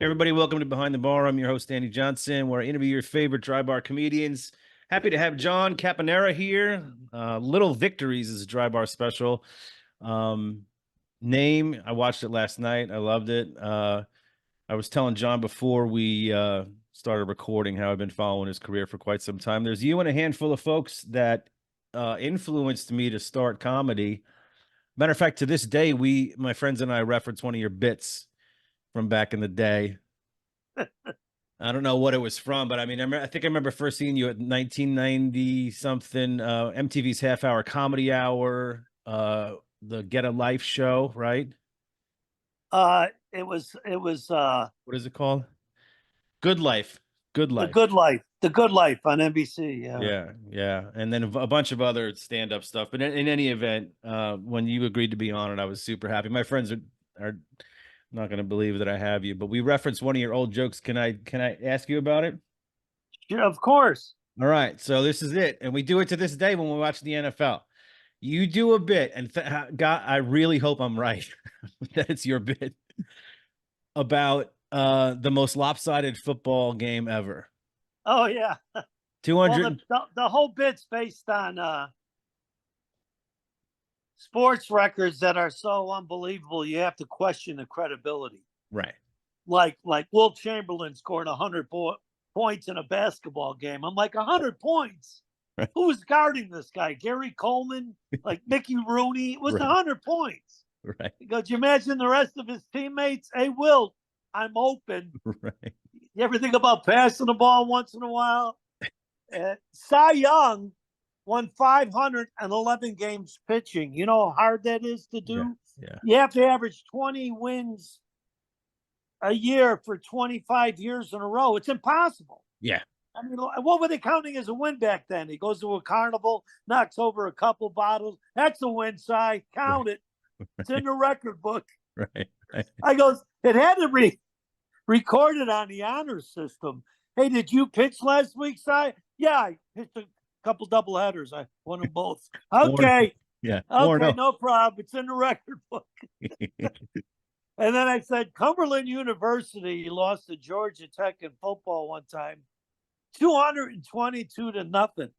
Everybody, welcome to Behind the Bar. I'm your host, Danny Johnson, where I interview your favorite Drybar comedians. Happy to have John Caponera here. Little Victories is a Drybar special. Name, I watched it last night. I loved it. I was telling John before we started recording how I've been following his career for quite some time. There's you and a handful of folks that influenced me to start comedy. Matter of fact, to this day, my friends and I reference one of your bits from back in the day. I don't know what it was from, but I mean, I think I remember first seeing you at 1990 something, MTV's Half Hour Comedy Hour, the Get a Life show, right? It was What is it called? Good Life. Good The Life. Good Life. The Good Life on NBC. Yeah. And then a bunch of other stand-up stuff. But in any event, when you agreed to be on it, I was super happy. My friends are not going to believe that I have you, but we referenced one of your old jokes. Can I ask you about it? Sure, of course. All right. So this is it. And we do it to this day when we watch the NFL. You do a bit, and God, I really hope I'm right that it's your bit about the most lopsided football game ever. Oh yeah. 200. Well, the whole bit's based on sports records that are so unbelievable. You have to question the credibility. Right. Like Will Chamberlain scored 100 points in a basketball game. I'm like 100 points. Right. Who was guarding this guy? Gary Coleman, like Mickey Rooney. It was 100 points. Right. He goes, you imagine the rest of his teammates? Hey, Will, I'm open. Right. You ever think about passing the ball once in a while? Cy Young won 511 games pitching. You know how hard that is to do? Yeah. You have to average 20 wins a year for 25 years in a row. It's impossible. Yeah. I mean, what were they counting as a win back then? He goes to a carnival, knocks over a couple bottles. That's a win, Cy. Count it. It's in the record book. Right. I goes, it had to be recorded on the honor system. Hey, did you pitch last week, Cy? Yeah, I pitched a couple double headers. I won them both. Okay. Yeah. Okay, no problem. It's in the record book. And then I said, Cumberland University lost to Georgia Tech in football one time, 222-0.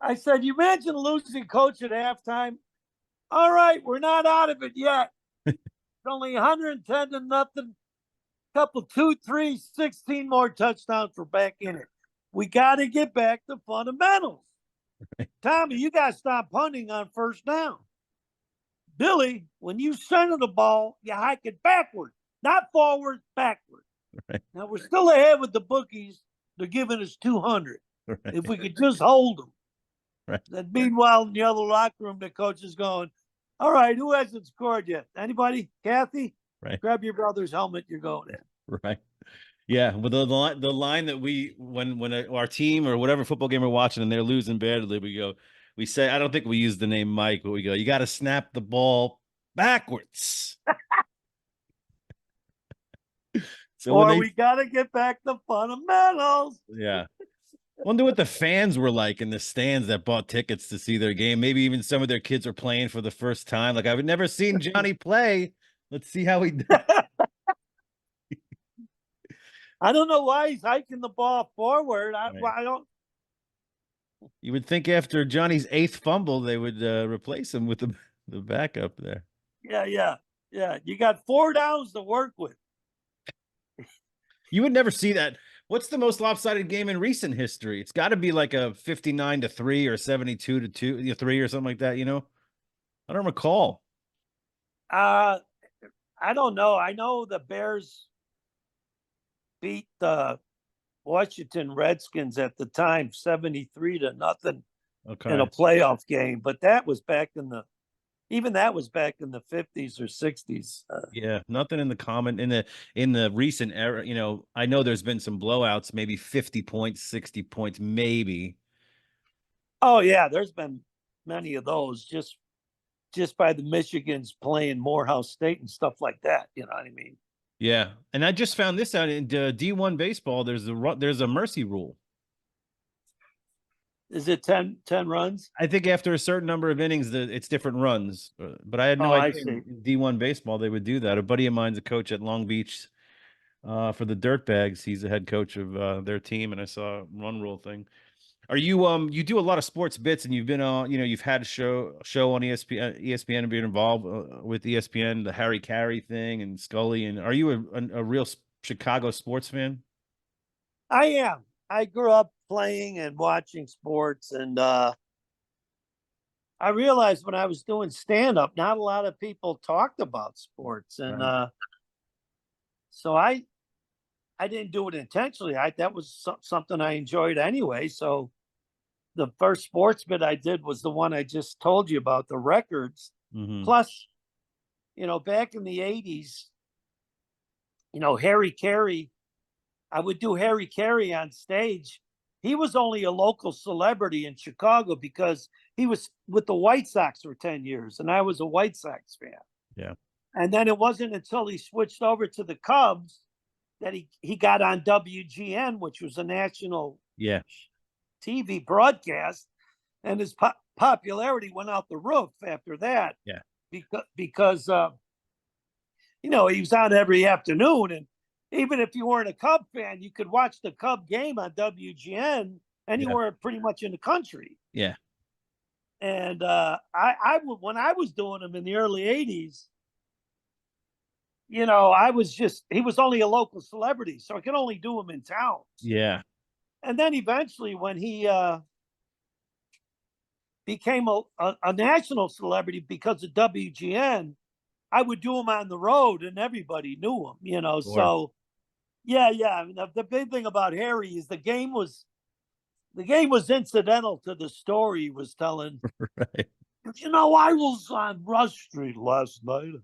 I said, you imagine losing coach at halftime? All right, we're not out of it yet. It's only 110-0. Couple 2, 3, 16 more touchdowns for back in it. We got to get back to fundamentals. Right. Tommy, you got to stop punting on first down. Billy, when you center the ball, you hike it backward, not forward, backward. Right. Now, we're still ahead with the bookies. They're giving us 200. Right. If we could just hold them. Right. Then meanwhile, in the other locker room, the coach is going, all right, who hasn't scored yet? Anybody? Kathy? Right. Grab your brother's helmet. You're going in. Right. Yeah. Well, the line that when our team or whatever football game we're watching and they're losing badly, we say, I don't think we use the name Mike, but we go, you got to snap the ball backwards. So we got to get back to fundamentals. Yeah. Wonder what the fans were like in the stands that bought tickets to see their game. Maybe even some of their kids are playing for the first time. Like, I've never seen Johnny play. Let's see how he does. I don't know why he's hiking the ball forward. I don't. You would think after Johnny's 8th fumble, they would replace him with the backup there. Yeah. You got 4 downs to work with. You would never see that. What's the most lopsided game in recent history? It's got to be like a 59-3 or 72-3 or something like that. You know, I don't recall. I don't know. I know the Bears beat the Washington Redskins at the time 73-0 in a playoff game, but that was back in the 50s or 60s. Yeah, nothing in the recent era. You know, I know there's been some blowouts, maybe 50 points, 60 points, maybe. Oh yeah, there's been many of those just by the Michigans playing Morehouse State and stuff like that. You know what I mean? Yeah, and I just found this out in D1 baseball. There's a mercy rule. Is it 10 runs? I think after a certain number of innings, it's different runs. But I had no idea in D1 baseball they would do that. A buddy of mine's a coach at Long Beach for the Dirtbags. He's the head coach of their team, and I saw a run rule thing. Are you you do a lot of sports bits, and you've been on, you've had a show on ESPN and been involved with ESPN, the Harry Carey thing and Scully, and are you a real Chicago sports fan? I am. I grew up playing and watching sports, and I realized when I was doing stand up, not a lot of people talked about sports, and Right. so I didn't do it intentionally. That was something I enjoyed anyway. So the first sports bit I did was the one I just told you about, the records. Hmm. Plus, back in the 80s, Harry Carey, I would do Harry Carey on stage. He was only a local celebrity in Chicago because he was with the White Sox for 10 years, and I was a White Sox fan. Yeah. And then it wasn't until he switched over to the Cubs that he got on WGN, which was a national Yeah. TV broadcast, and his popularity went out the roof after that. Yeah. Because he was on every afternoon, and even if you weren't a Cub fan, you could watch the Cub game on WGN anywhere pretty much in the country. Yeah. And I when I was doing them in the early 80s, I was he was only a local celebrity, so I could only do him in towns. Yeah. And then eventually when he became a national celebrity because of WGN, I would do him on the road and everybody knew him, Sure. So yeah. I mean, the big thing about Harry is the game was incidental to the story he was telling. Right. I was on Rush Street last night.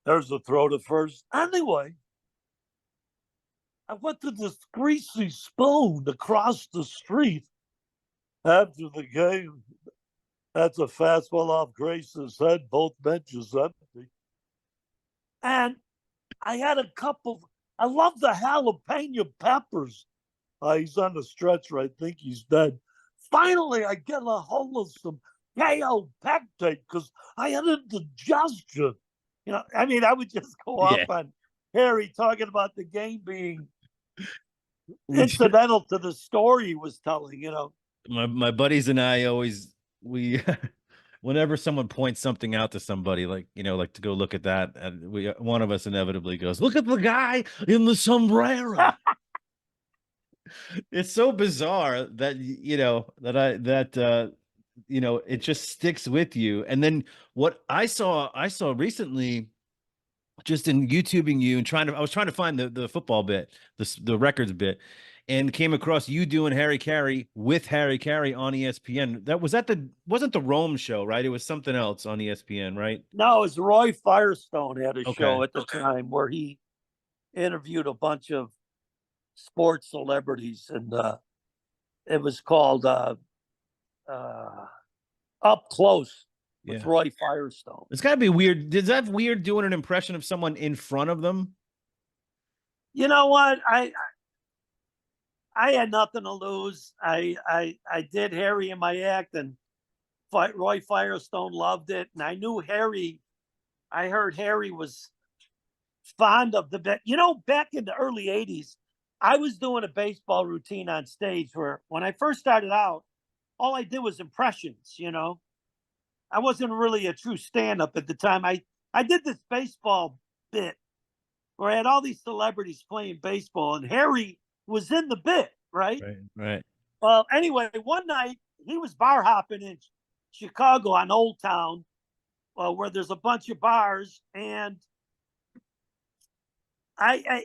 There's a throw to first. Anyway, I went to this greasy spoon across the street after the game. That's a fastball off Grace's head, both benches empty. And I had a couple. I love the jalapeno peppers. He's on the stretcher. I think he's dead. Finally, I get a hold of some KO pectate because I had indigestion. I mean, I would just go off on Harry talking about the game being incidental to the story he was telling. My buddies and I we whenever someone points something out to somebody, like like to go look at that, and one of us inevitably goes, "Look at the guy in the sombrero." It's so bizarre that it just sticks with you. And then what I saw recently, just in YouTubing you and I was trying to find the football bit, the records bit, and came across you doing Harry Carey with Harry Carey on ESPN. Wasn't the Rome show, right? It was something else on ESPN, right? No, it was Roy Firestone had a Okay. show at the time where he interviewed a bunch of sports celebrities, and it was called Up Close with Roy Firestone. It's got to be weird. Is that weird doing an impression of someone in front of them? You know what? I had nothing to lose. I did Harry in my act, and Roy Firestone loved it. And I knew Harry. I heard Harry was fond of the bet. Back in the early 80s, I was doing a baseball routine on stage where when I first started out, all I did was impressions, I wasn't really a true stand-up at the time. I did this baseball bit where I had all these celebrities playing baseball, and Harry was in the bit, right? Right. Well, anyway, one night he was bar hopping in Chicago on Old Town, where there's a bunch of bars, and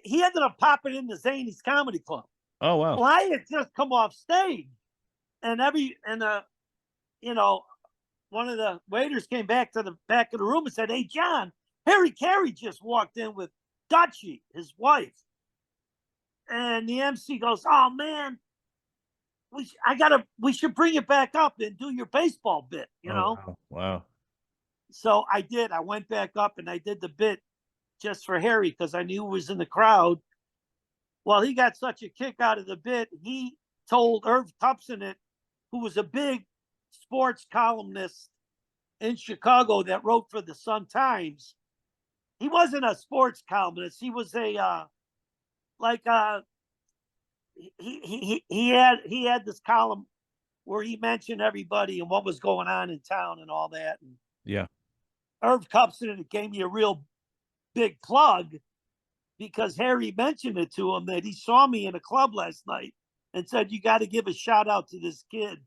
he ended up popping into Zany's Comedy Club. Oh wow! Well, I had just come off stage, and one of the waiters came back to the back of the room and said, "Hey, John, Harry Carey just walked in with Dutchie, his wife." And the MC goes, "Oh man, we should bring it back up and do your baseball bit, Wow. So I did. I went back up and I did the bit just for Harry because I knew he was in the crowd. Well, he got such a kick out of the bit. He told Irv Tupson, who was a big sports columnist in Chicago that wrote for the Sun-Times. He wasn't a sports columnist. He was a like he had this column where he mentioned everybody and what was going on in town and all that. And Yeah. Irv Cupson gave me a real big plug because Harry mentioned it to him that he saw me in a club last night and said, you got to give a shout out to this kid.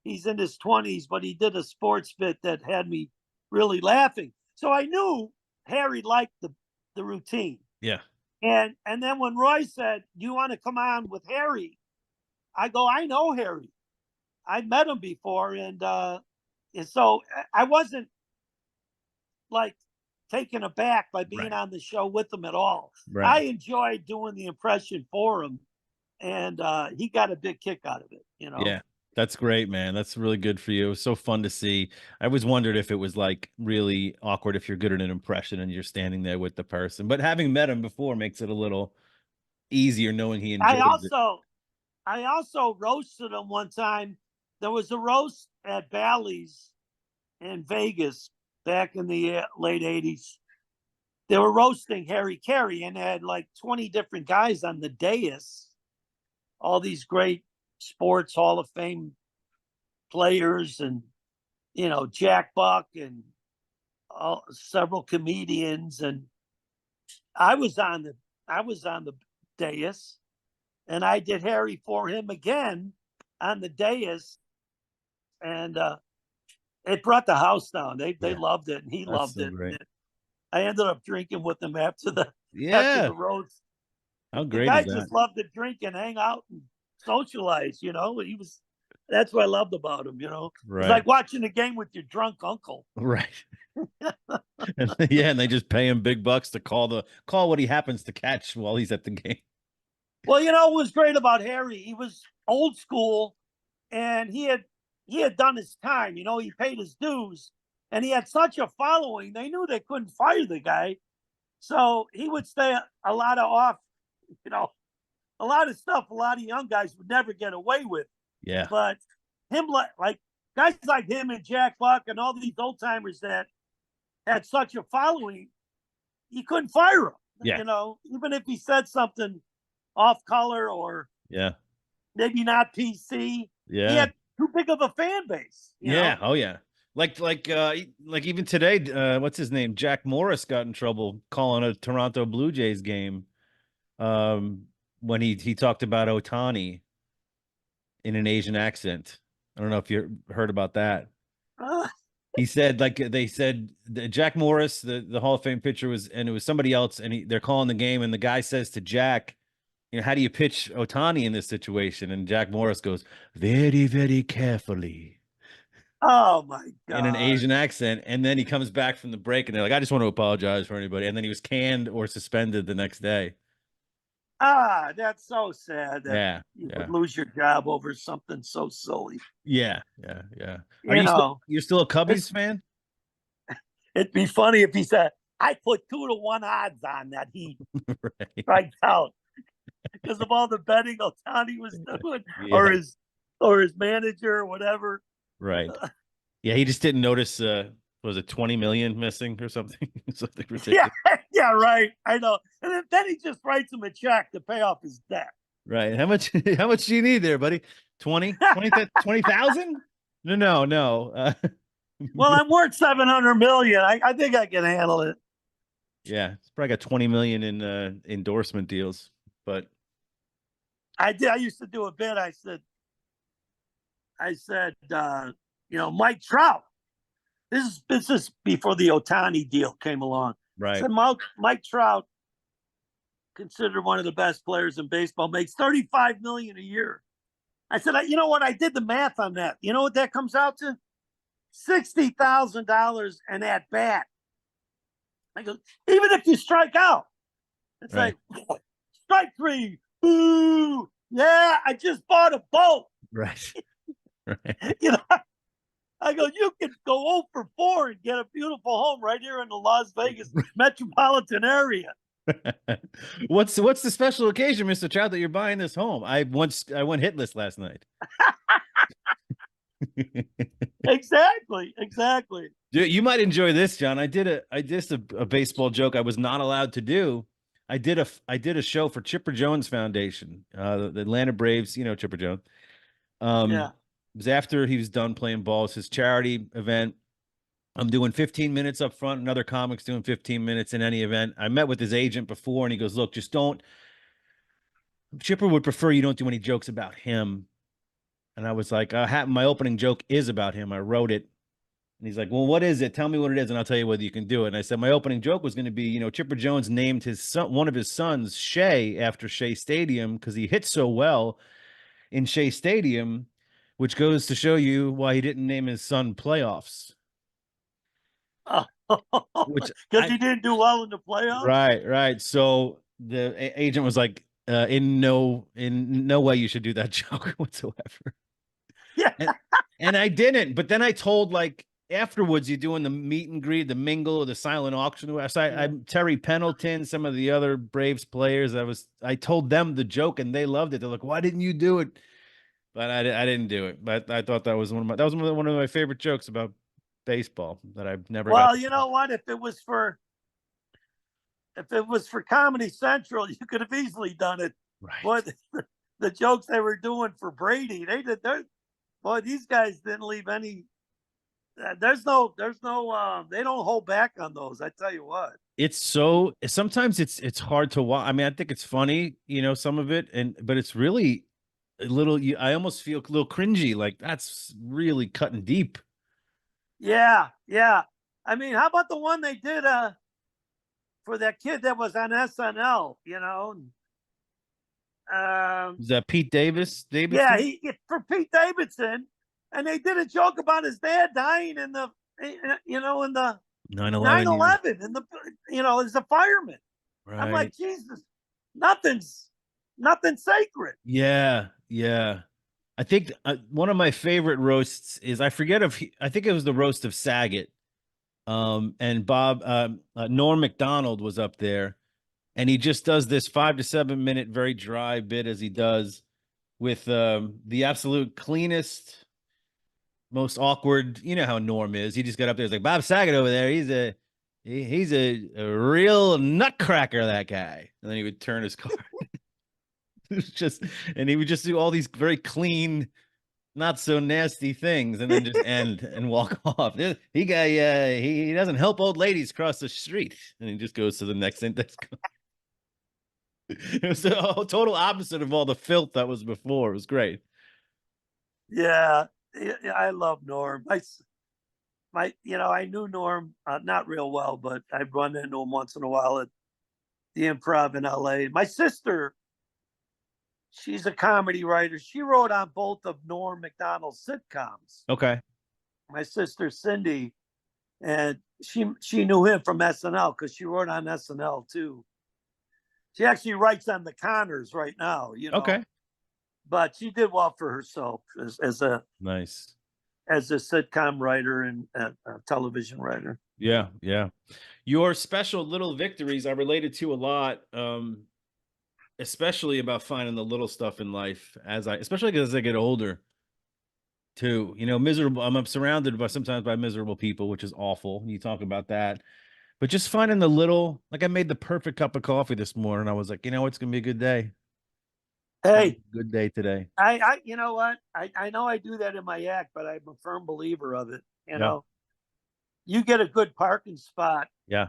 He's in his 20s, but he did a sports bit that had me really laughing. So I knew Harry liked the routine. Yeah. And then when Roy said, you want to come on with Harry? I go, I know Harry. I met him before. And so I wasn't like taken aback by being on the show with him at all. Right. I enjoyed doing the impression for him. And he got a big kick out of it, you know? Yeah. That's great, man. That's really good for you. It was so fun to see. I always wondered if it was like really awkward if you're good at an impression and you're standing there with the person. But having met him before makes it a little easier knowing he enjoys it. I also roasted him one time. There was a roast at Bally's in Vegas back in the late 80s. They were roasting Harry Carey and had like 20 different guys on the dais. All these great sports Hall of Fame players and, you know, Jack Buck and several comedians. And I was on the dais and I did Harry for him again on the dais. And it brought the house down. They loved it and he loved it. Great. I ended up drinking with him after the roast. How great the guy is that? Just loved to drink and hang out and socialize, you know. That's what I loved about him, you know. Right. It's like watching a game with your drunk uncle. Right. And they just pay him big bucks to call what he happens to catch while he's at the game. Well, you know what was great about Harry? He was old school and he had done his time, you know, he paid his dues and he had such a following, they knew they couldn't fire the guy. So he would stay a lot of stuff a lot of young guys would never get away with. Yeah. But him, like guys like him and Jack Buck and all these old timers that had such a following, you couldn't fire him. Yeah. You know, even if he said something off color or maybe not PC. Yeah. He had too big of a fan base. You know? Oh yeah. Like even today, what's his name? Jack Morris got in trouble calling a Toronto Blue Jays game. When he talked about Ohtani in an Asian accent. I don't know if you heard about that. He said, they said Jack Morris, the Hall of Fame pitcher and it was somebody else. And they're calling the game. And the guy says to Jack, you know, how do you pitch Ohtani in this situation? And Jack Morris goes, very, very carefully. Oh my God. In an Asian accent. And then he comes back from the break and they're like, I just want to apologize for anybody. And then he was canned or suspended the next day. That's so sad that you would lose your job over something so silly. Yeah. You're still a Cubbies fan? It'd be funny if he said, I put 2-1 odds on that he strikes out because of all the betting Ohtani was doing or his manager or whatever. Right. Yeah, he just didn't notice was it 20 million missing or something? Something ridiculous. Yeah, right. I know. And then he just writes him a check to pay off his debt. Right. How much do you need there, buddy? 20,000? No. Well, I'm worth 700 million. I think I can handle it. Yeah, it's probably got 20 million in endorsement deals, but I used to do a bit. I said, you know, Mike Trout. This is before the Ohtani deal came along. Right. I said, Mike Trout, considered one of the best players in baseball, makes $35 million a year. I said, you know what? I did the math on that. You know what that comes out to? $60,000 an at bat. I go, even if you strike out, it's like strike three. Boo! Yeah, I just bought a boat. Right. You know, I go, you can go 0 for 4 and get a beautiful home right here in the Las Vegas metropolitan area. What's the special occasion, Mr. Trout, that you're buying this home? I went hitless last night. Exactly. You might enjoy this, John. I did a baseball joke I was not allowed to do. I did a show for Chipper Jones Foundation, the Atlanta Braves. You know Chipper Jones. Yeah. It was after he was done playing ball. It's his charity event. I'm doing 15 minutes up front. Another comic's doing 15 minutes in any event. I met with his agent before, and he goes, "Look, just don't. Chipper would prefer you don't do any jokes about him." And I was like, my opening joke is about him. I wrote it. And he's like, "Well, what is it? Tell me what it is, and I'll tell you whether you can do it." And I said, my opening joke was going to be, Chipper Jones named his son, one of his sons, Shea, after Shea Stadium because he hit so well in Shea Stadium, which goes to show you why he didn't name his son Playoffs. Which Because he didn't do well in the playoffs. Right. So the agent was like, in no way you should do that joke whatsoever. Yeah. And I didn't. But then I told, like, afterwards, you're doing the meet and greet, the mingle, the silent auction. I'm Terry Pendleton, some of the other Braves players. I told them the joke and they loved it. They're like, "Why didn't you do it?" But I didn't do it. But I thought that was one of my favorite jokes about baseball that I've never. Well, you know what? If it was for Comedy Central, you could have easily done it. Right. But the jokes they were doing for Brady, boy, these guys didn't leave any. There's no. They don't hold back on those. I tell you what. Sometimes it's hard to watch. I mean, I think it's funny, some of it, but it's really a little. I almost feel a little cringy. Like that's really cutting deep. Yeah. I mean, how about the one they did for that kid that was on SNL? Is that Pete Davidson? Yeah, for Pete Davidson, and they did a joke about his dad dying in the 9/11 in the as a fireman. Right. I'm like, Jesus, nothing's sacred. Yeah. I think one of my favorite roasts is, I think it was the roast of Saget. And Norm Macdonald was up there, and he just does this 5 to 7 minute, very dry bit as he does with the absolute cleanest, most awkward. You know how Norm is. He just got up there. He's like, "Bob Saget over there. He's a real nutcracker, that guy." And then he would turn his card. And he would just do all these very clean, not so nasty things, and then just end and walk off. He doesn't help old ladies cross the street, and he just goes to the next thing. It was the total opposite of all the filth that was before. It was great. Yeah, I love Norm. I knew Norm not real well, but I'd run into him once in a while at the Improv in LA. My sister, she's a comedy writer. She wrote on both of Norm Macdonald's sitcoms. Okay. My sister Cindy, and she knew him from SNL because she wrote on SNL too. She actually writes on the Connors right now. Okay. But she did well for herself as a sitcom writer and a television writer. Yeah. Your special Little Victories I related to a lot, especially about finding the little stuff in life especially as I get older too. Miserable. I'm surrounded sometimes by miserable people, which is awful. You talk about that, but just finding the little, like I made the perfect cup of coffee this morning. I was like, it's gonna be a good day. Hey, good day today. You know what? I know I do that in my act, but I'm a firm believer of it. You get a good parking spot. Yeah.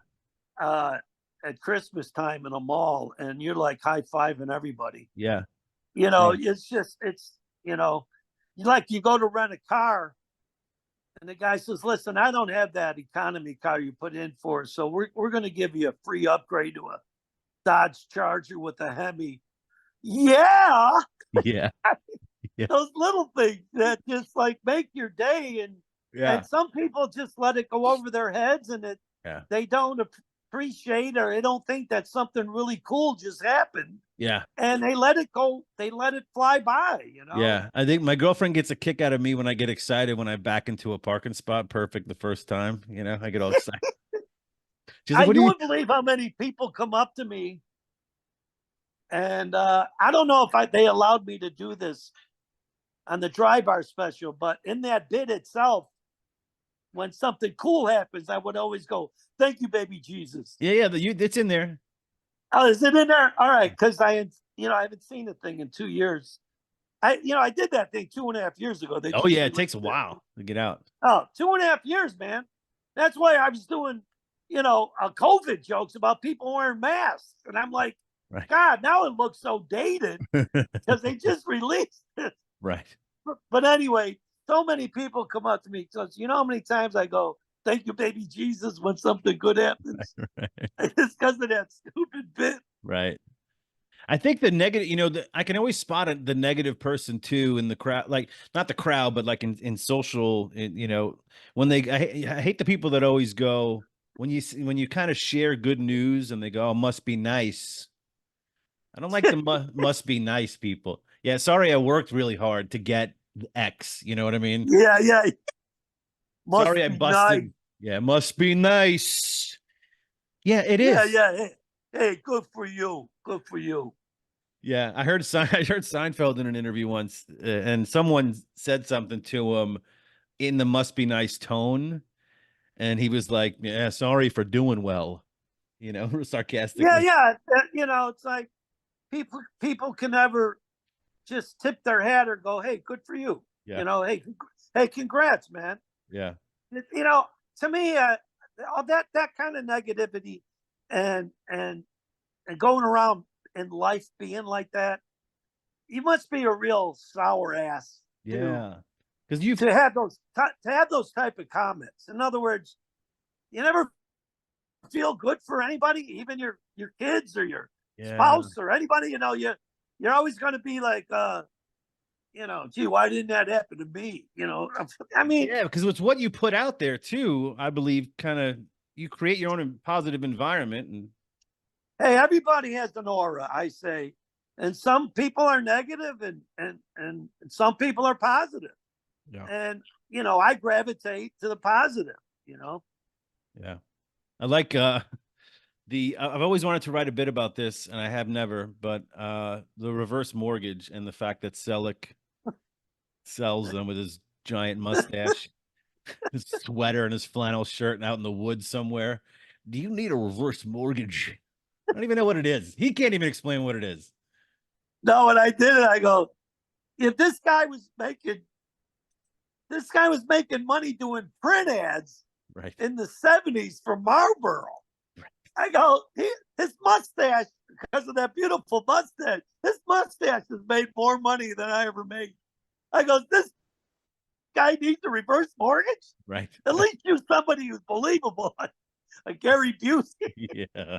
At Christmas time in a mall, and you're like high-fiving everybody. Yeah. It's like you go to rent a car, and the guy says, "Listen, I don't have that economy car you put in for, so we're going to give you a free upgrade to a Dodge Charger with a Hemi." Yeah. Those little things that just like make your day, and some people just let it go over their heads, and they don't appreciate, or they don't think that something really cool just happened. Yeah. And they let it go. They let it fly by, Yeah. I think my girlfriend gets a kick out of me when I get excited when I back into a parking spot perfect the first time. I get all excited. She's like, you wouldn't believe how many people come up to me. And I don't know if they allowed me to do this on the Drybar Special, but in that bit itself, when something cool happens, I would always go, "Thank you, baby Jesus." Yeah, it's in there. Oh, is it in there? All right, because I haven't seen the thing in 2 years. I did that thing 2.5 years ago. They Oh just yeah, it released takes a it. while to get out. Oh, 2.5 years, man. That's why I was doing, COVID jokes about people wearing masks. And I'm like, Right. God, now it looks so dated because they just released it. Right. But anyway, so many people come up to me because you know how many times I go, thank you, baby Jesus, when something good happens? Right. It's because of that stupid bit. Right. I think the negative, I can always spot the negative person too in the crowd, like not the crowd, but like in social, when I hate the people that always go when you kind of share good news and they go, oh, must be nice. I don't like the must be nice people. Yeah, sorry, I worked really hard to get X. You know what I mean? Yeah, yeah. Must Sorry, I be nice. busted. Yeah, must be nice. Yeah, it Yeah, is. yeah. Hey, good for you. Good for you. Yeah, I heard I heard Seinfeld in an interview once, and someone said something to him in the must be nice tone, and he was like, "Yeah, sorry for doing well," Yeah, sarcastically. yeah. It's like people can never just tip their hat or go, "Hey, good for you." Yeah, Hey, congrats, man. yeah, It- you know, to me, all that kind of negativity and going around in life being like that, you must be a real sour ass to yeah. Because you've, have those type of comments. In other words, you never feel good for anybody, even your kids or your yeah, spouse or anybody. You're always going to be like, gee, why didn't that happen to me? I mean, yeah. Because it's what you put out there too. I believe, kind of, you create your own positive environment, and hey, everybody has an aura, I say, and some people are negative and some people are positive, yeah, and I gravitate to the positive. yeah. I like I've always wanted to write a bit about this, and I have never, but the reverse mortgage and the fact that Selleck sells them with his giant mustache, his sweater, and his flannel shirt, and out in the woods somewhere. Do you need a reverse mortgage? I don't even know what it is. He can't even explain what it is. No, and I did it. I go, if this guy was making money doing print ads Right. in the '70s for Marlboro. I go, his mustache, because of that beautiful mustache, his mustache has made more money than I ever made. I go, this guy needs a reverse mortgage? Right. At least use somebody who's believable, like Gary Busey. Yeah.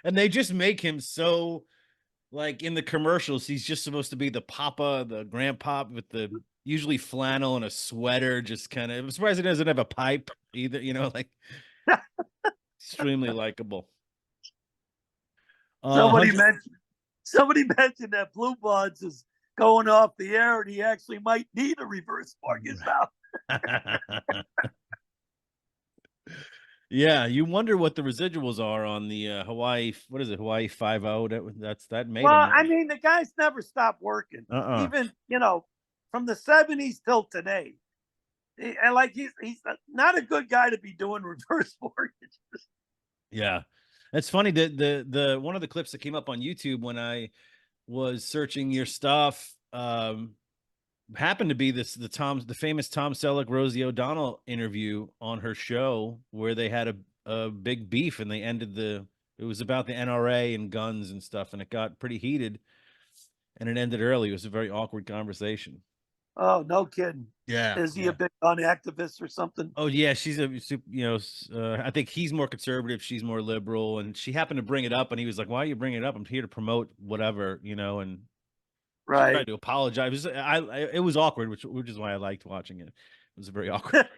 And they just make him so, like, in the commercials, he's just supposed to be the papa, the grandpa with the usually flannel and a sweater, just kind of. I'm surprised he doesn't have a pipe either, like extremely likable. somebody 100. mentioned somebody mentioned that Blue Bloods is going off the air and he actually might need a reverse mortgage now. Yeah, you wonder what the residuals are on the Hawaii. What is it? Hawaii 50. That made him Well, I money. mean, the guy's never stopped working, Uh-uh. even from the '70s till today. And like he's not a good guy to be doing reverse mortgage. Yeah. It's funny that the one of the clips that came up on YouTube when I was searching your stuff happened to be the famous Tom Selleck Rosie O'Donnell interview on her show where they had a big beef, and they ended it was about the NRA and guns and stuff, and it got pretty heated, and it ended early. It was a very awkward conversation. Oh, no kidding. Yeah, Is he a yeah. big gun activist or something? Oh yeah, she's I think he's more conservative, she's more liberal, and she happened to bring it up, and he was like, "Why are you bringing it up? I'm here to promote whatever," and she Right. tried to apologize. It was awkward, which is why I liked watching it. It was a very awkward.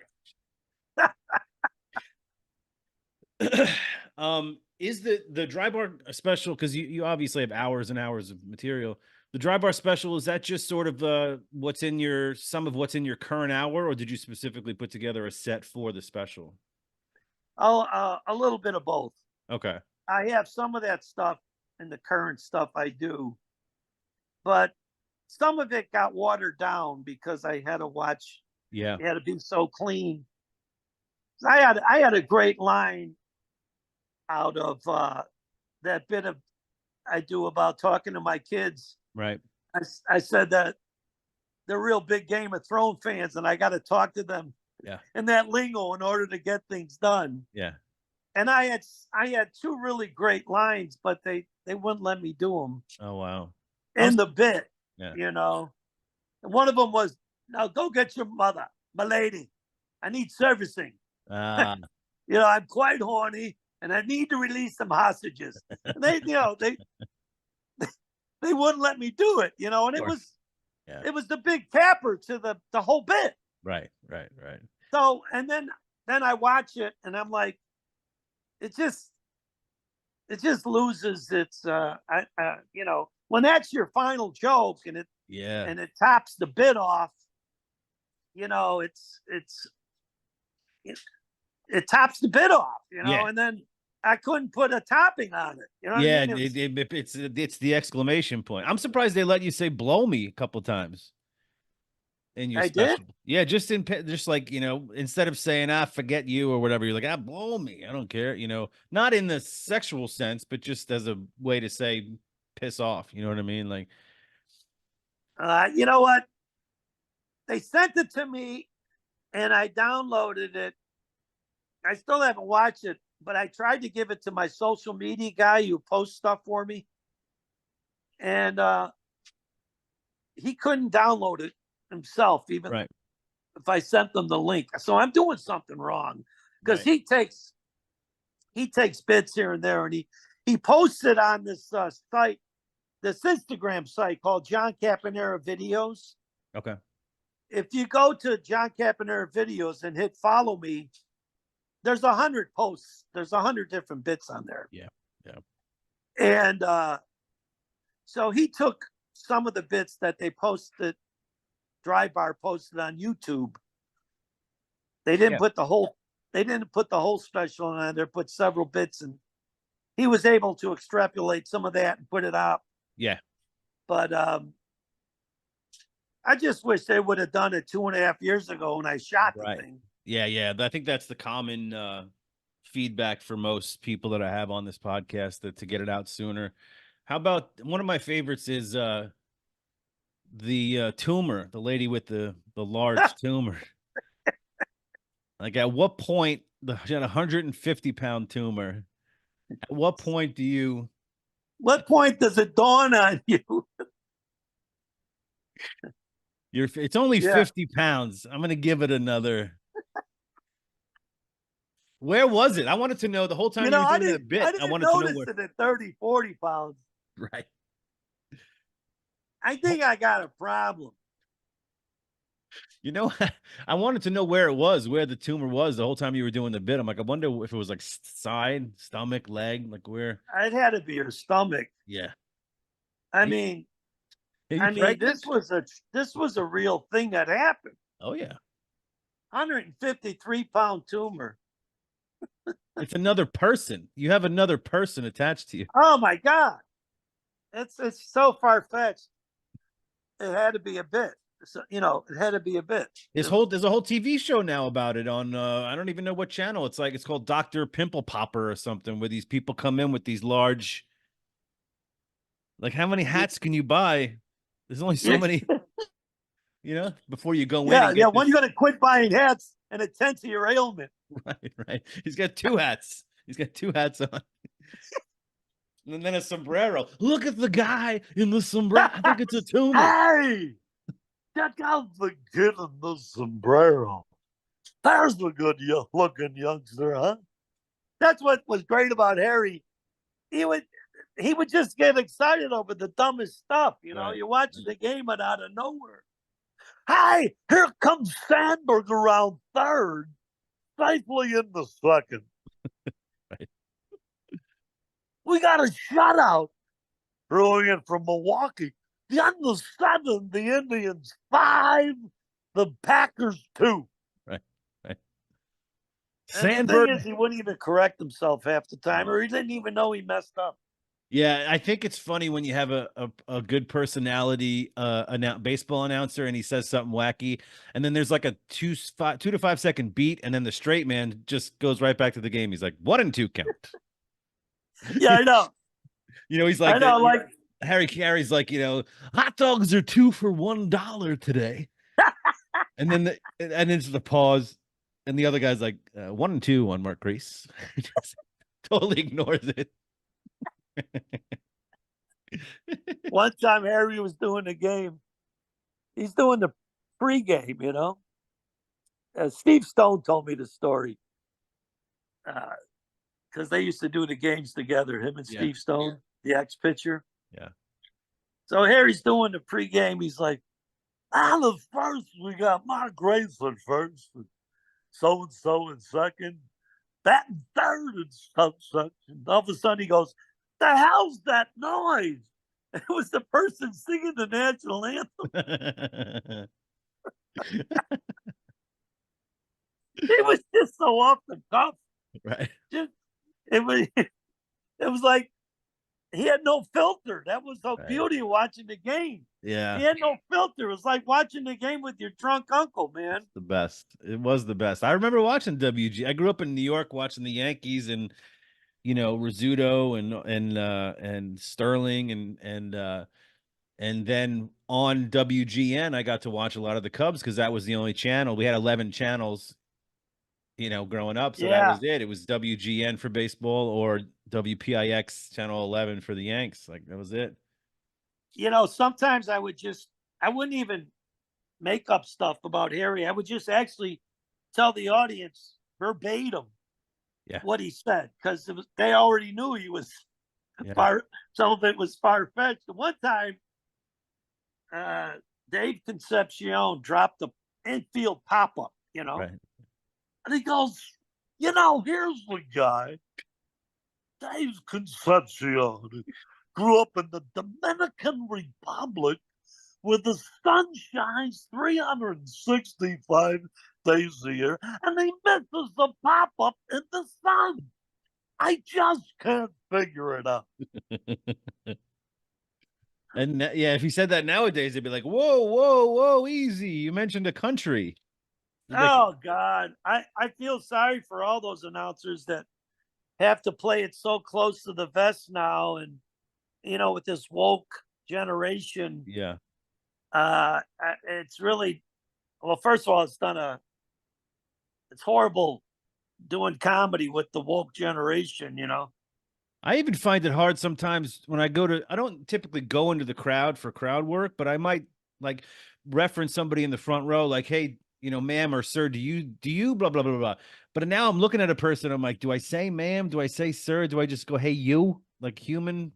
Is the Drybar special, because you obviously have hours and hours of material. The Drybar special, is that just sort of some of what's in your current hour, or did you specifically put together a set for the special? Oh, a little bit of both. Okay. I have some of that stuff in the current stuff I do, but some of it got watered down because I had to watch. Yeah. It had to be so clean. I had a great line out of that bit of I do about talking to my kids. Right. I said that they're real big Game of Thrones fans, and I got to talk to them in that lingo in order to get things done. Yeah. And I had two really great lines, but they wouldn't let me do them. Oh wow. In the bit, yeah. you know. And one of them was, "Now go get your mother, my lady. I need servicing. You know, I'm quite horny, and I need to release some hostages." And they, you know, they wouldn't let me do it, you know, and it was the big capper to the whole bit. Right. So, and then I watch it, and I'm like, it just loses its, you know, when that's your final joke and it tops the bit off, you know, it tops the bit off, you know, and then I couldn't put a topping on it. You know what I mean? It's the exclamation point. I'm surprised they let you say "blow me" a couple times in your special. Did? Yeah, just like, you know, instead of saying "forget you" or whatever, you're like, "blow me." I don't care, you know, not in the sexual sense, but just as a way to say piss off. You know what I mean? Like, you know what? They sent it to me, and I downloaded it. I still haven't watched it, but I tried to give it to my social media guy who posts stuff for me, and he couldn't download it himself, even if I sent them the link. So I'm doing something wrong, because he takes bits here and there, and he posts it on this site, this Instagram site called John Caponera Videos. Okay. If you go to John Caponera Videos and hit follow me, there's 100 posts. There's 100 different bits on there. Yeah. And so he took some of the bits that they posted, Drybar posted on YouTube. They didn't put the whole. They didn't put the whole special on there. Put several bits, and he was able to extrapolate some of that and put it out. Yeah. But I just wish they would have done it 2.5 years ago when I shot the thing. Yeah. I think that's the common feedback for most people that I have on this podcast, that to get it out sooner. How about one of my favorites is the tumor, the lady with the large tumor. Like, at what point, the 150-pound tumor, at what point does it dawn on you? It's only 50 pounds. I'm going to give it another. Where was it? I wanted to know the whole time you were doing that bit. I wanted to know where. It at 30, 40 pounds. Right. I think I got a problem. You know, I wanted to know where the tumor was the whole time you were doing the bit. I'm like, I wonder if it was like side, stomach, leg, like where. It had to be your stomach. Yeah. I mean, this was a real thing that happened. Oh yeah. 153-pound tumor. It's another person. You have another person attached to you. Oh my God. It's so far-fetched. It had to be a bit. So, you know, it had to be a bit. There's a whole TV show now about it on I don't even know what channel. It's called Dr. Pimple Popper or something, where these people come in with these large, like, how many hats can you buy? There's only so many, you know, before you go in. Yeah. When are you going to quit buying hats and attend to your ailment? Right. He's got two hats. He's got two hats on. And then a sombrero. Look at the guy in the sombrero. I think it's a tumor. Hey, check out the kid in the sombrero. There's a good looking youngster, huh? That's what was great about Harry. He would just get excited over the dumbest stuff. You know, you're watching the game and out of nowhere. Hey, here comes Sandberg around third, safely in the second. Right. We got a shutout throwing in from Milwaukee. In the seventh, the Indians 5, the Packers 2. Right. And the thing is, he wouldn't even correct himself half the time, or he didn't even know he messed up. Yeah, I think it's funny when you have a good personality baseball announcer and he says something wacky, and then there's like a 2 to 5 second beat, and then the straight man just goes right back to the game. He's like, 1 and 2 count. Yeah, I know. He's I like know. Like, Harry Carey's like, hot dogs are 2 for $1 today. And then and it's the pause, and the other guy's like, 1 and 2 on Mark Grace. Just totally ignores it. one time Harry was doing the game. He's doing the pregame, Steve Stone told me the story. Because they used to do the games together, him and Yeah. Steve Stone, the ex-pitcher. Yeah. So Harry's doing the pregame. He's like, the first, we got Mark Grace at first, and so-and-so in second, that in third, and such. And all of a sudden he goes, the hell's that noise? It was the person singing the national anthem. He was just so off the cuff. Right. It was like he had no filter. That was the beauty of watching the game. Yeah. He had no filter. It was like watching the game with your drunk uncle, man. The best. It was the best. I remember watching WG. I grew up in New York watching the Yankees and Rizzuto and Sterling and then on WGN I got to watch a lot of the Cubs because that was the only channel. We had 11 channels, growing up. So that was it. It was WGN for baseball or WPIX channel 11 for the Yanks. Like that was it. Sometimes I wouldn't even make up stuff about Harry. I would just actually tell the audience verbatim what he said because they already knew he was some of it was far-fetched. One time, Dave Concepcion dropped the infield pop-up, Right. and he goes, here's the guy, Dave Concepcion, grew up in the Dominican Republic where the sun shines 365 days a year, and he misses the pop-up in the sun. I just can't figure it out. And if he said that nowadays, they'd be like, whoa, whoa, whoa, easy. You mentioned a country. Oh, God. I feel sorry for all those announcers that have to play it so close to the vest now. And, with this woke generation. Yeah. It's really, well, first of all, it's horrible doing comedy with the woke generation, I even find it hard sometimes when I don't typically go into the crowd for crowd work, but I might like reference somebody in the front row, like, hey, ma'am or sir, do you blah, blah, blah, blah. But now I'm looking at a person. I'm like, do I say ma'am? Do I say sir? Do I just go, hey, you, like human?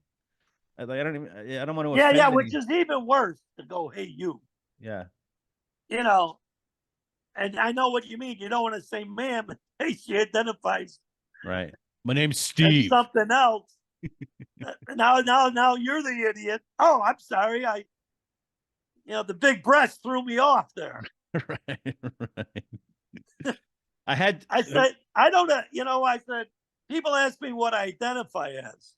I don't want to offend Yeah, which is even worse to go, hey, you. Yeah. And I know what you mean. You don't want to say ma'am in case she identifies. Right. My name's Steve. Something else. Now you're the idiot. Oh, I'm sorry. The big breast threw me off there. Right. I said, I don't know. I said, people ask me what I identify as.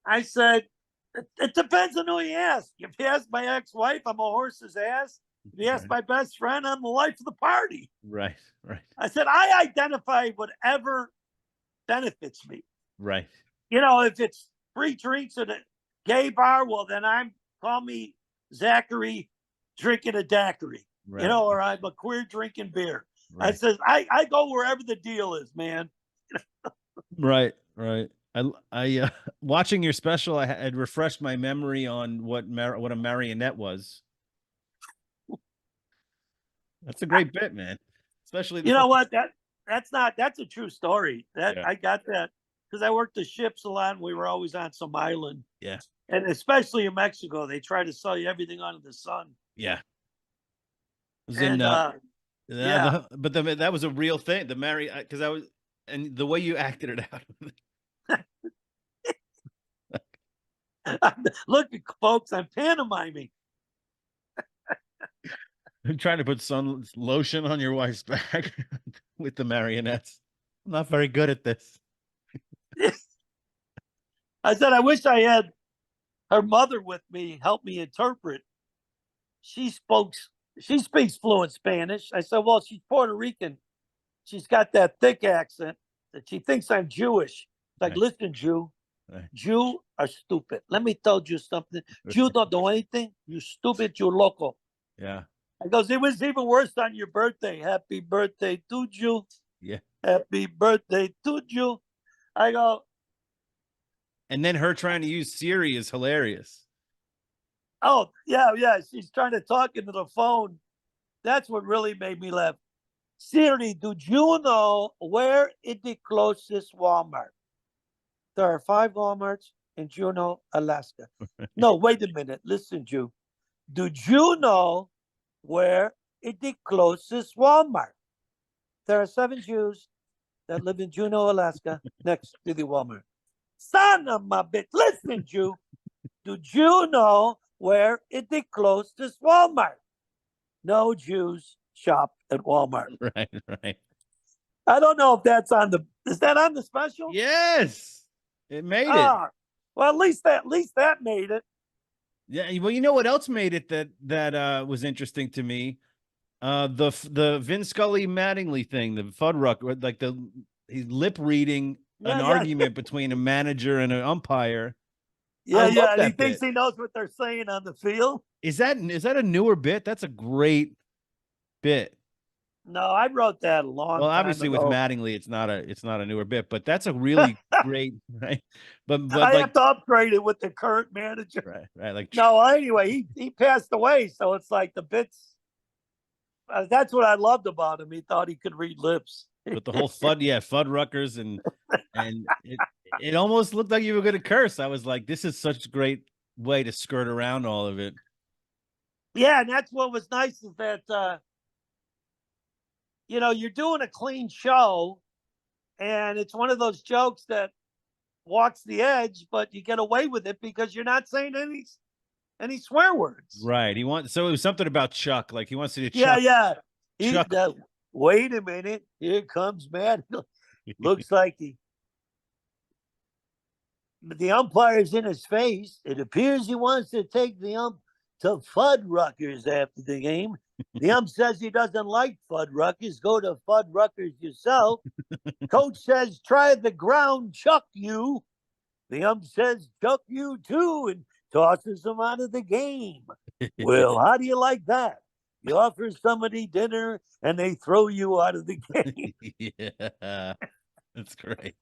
I said, it depends on who you ask. If you ask my ex-wife, I'm a horse's ass. If you ask my best friend, I'm the life of the party. Right. I said, I identify whatever benefits me. Right. If it's free drinks at a gay bar, well, then call me Zachary drinking a daiquiri, or I'm a queer drinking beer. Right. I said, I go wherever the deal is, man. Right. I watching your special, I had refreshed my memory on what a marionette was. That's a great bit, man. Especially what that's a true story. I got that because I worked the ships a lot and we were always on some island. Yeah. And especially in Mexico, they try to sell you everything under the sun. Yeah. But that was a real thing. Because I was, and the way you acted it out. Look, folks, I'm pantomiming. I'm trying to put sun lotion on your wife's back with the marionettes. I'm not very good at this. I said, I wish I had her mother with me, help me interpret. She speaks fluent Spanish. I said, well, she's Puerto Rican. She's got that thick accent that she thinks I'm Jewish. Like, Right. listen, Jew. Right. Jew are stupid. Let me tell you something. Jew don't know anything. You stupid, you loco. Yeah. I goes, it was even worse on your birthday. Happy birthday to you. Yeah. Happy birthday to you. I go, And then her trying to use Siri is hilarious. oh, yeah, yeah. She's trying to talk into the phone. That's what really made me laugh. Siri, do you know where is the closest Walmart? There are 5 Walmarts in Juneau, Alaska. No, wait a minute. Listen, Jew. Do you know where is the closest Walmart? There are 7 Jews that live in Juneau, Alaska, next to the Walmart. Son of my bitch. Listen, Jew. Do you know where is the closest Walmart? No Jews shop at Walmart. Right. Right. I don't know if that's on the. Is that on the special? Yes. It made it. Ah, well, at least that made it. Yeah. Well, you know what else made it that was interesting to me? The Vin Scully Mattingly thing, the Fuddruck, like he's lip reading Yeah, an yeah, argument between a manager and an umpire. yeah, I yeah. love And he that thinks bit. he knows what they're saying on the field. Is that a newer bit? That's a great bit. No, I wrote that a long Well, time obviously with ago. Mattingly, it's not a newer bit, but that's a really great, right? But I like have to upgrade it with the current manager. right, like No, anyway, he passed away, so it's like the bits. That's what I loved about him. He thought he could read lips. with the whole Fuddruckers and it almost looked like you were gonna curse. I was like, this is such a great way to skirt around all of it. Yeah, and that's what was nice is that you're doing a clean show, and it's one of those jokes that walks the edge, but you get away with it because you're not saying any swear words. Right. So it was something about Chuck. Like he wants you to Yeah, Chuck yeah. Chuck. Wait a minute. Here comes Matt. Looks like the umpire's in his face. It appears he wants to take the ump to Fuddruckers after the game. The ump says he doesn't like Fuddruckers. Go to Fuddruckers yourself. Coach says, try the ground, Chuck you. The ump says, Chuck you too, and tosses him out of the game. Well, how do you like that? You offer somebody dinner and they throw you out of the game. Yeah, that's great.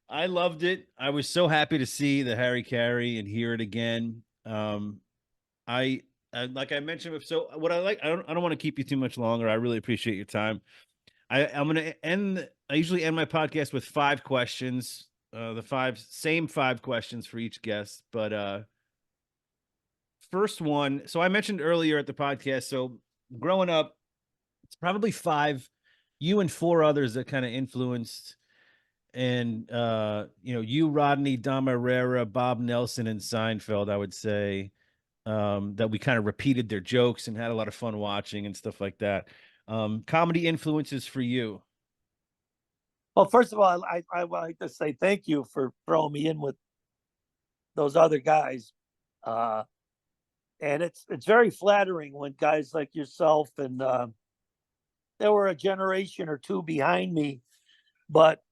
I loved it. I was so happy to see the Harry Carey and hear it again. I like I mentioned. So what I don't want to keep you too much longer. I really appreciate your time. I'm gonna end. I usually end my podcast with 5 questions. The same 5 questions for each guest. But first one. So I mentioned earlier at the podcast. So growing up, it's probably 5. You and 4 others that kind of influenced. And you, Rodney, Dom Herrera, Bob Nelson, and Seinfeld, I would say, that we kind of repeated their jokes and had a lot of fun watching and stuff like that. Comedy influences for you. Well, first of all, I would like to say thank you for throwing me in with those other guys. And it's very flattering when guys like yourself and there were a generation or 2 behind me, but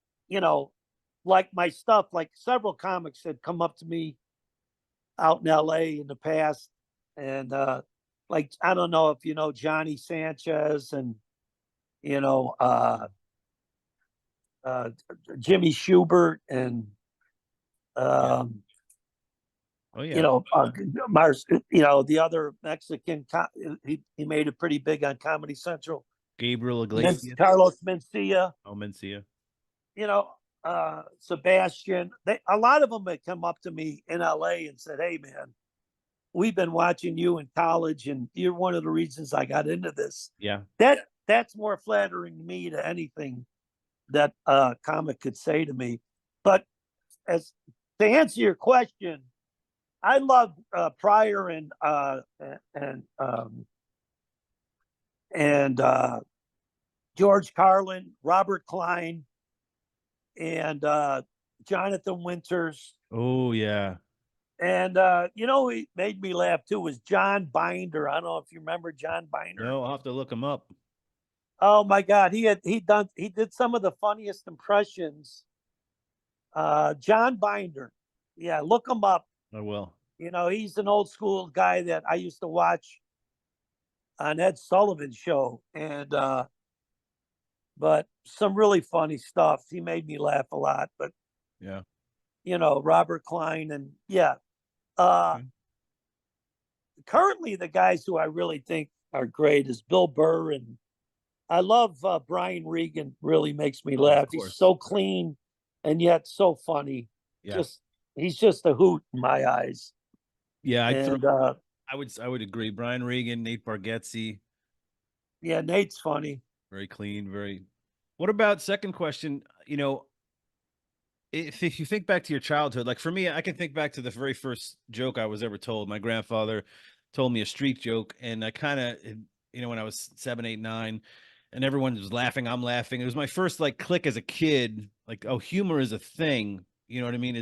like my stuff, like several comics had come up to me out in LA in the past. And like, I don't know if you know Johnny Sanchez and, you know, Jimmy Schubert and, Oh yeah, Mars, the other Mexican, he made it pretty big on Comedy Central. Gabriel Iglesias. Carlos Mencia. Oh, Mencia. Sebastian. A lot of them had come up to me in LA and said, "Hey, man, we've been watching you in college, and you're one of the reasons I got into this." Yeah. That's more flattering to me than anything that a comic could say to me. But as to answer your question, I love Pryor and George Carlin, Robert Klein, and Jonathan Winters. Oh yeah. And he made me laugh too was John Binder. I don't know if you remember John Binder. No, I'll have to look him up. Oh my God, he did some of the funniest impressions John Binder. Yeah, look him up. I will. You know, he's an old school guy that I used to watch on Ed Sullivan's show. And but some really funny stuff. He made me laugh a lot. But Yeah. you know, Robert Klein and yeah. Uh Okay. Currently the guys who I really think are great is Bill Burr, and I love Brian Regan. Really makes me Oh, of laugh. He's course. so clean and yet so funny. Yeah. Just he's just a hoot in my eyes. Yeah, And I would agree. Brian Regan, Nate Bargatze, yeah, Nate's funny. very clean, very. What about second question? You know, if you think back to your childhood, like for me, I can think back to the very first joke I was ever told. My grandfather told me a street joke, and I kind of, you know, when I was 7, 8, 9, and everyone was laughing, I'm laughing. It was my first like click as a kid, like, oh, humor is a thing. You know what I mean?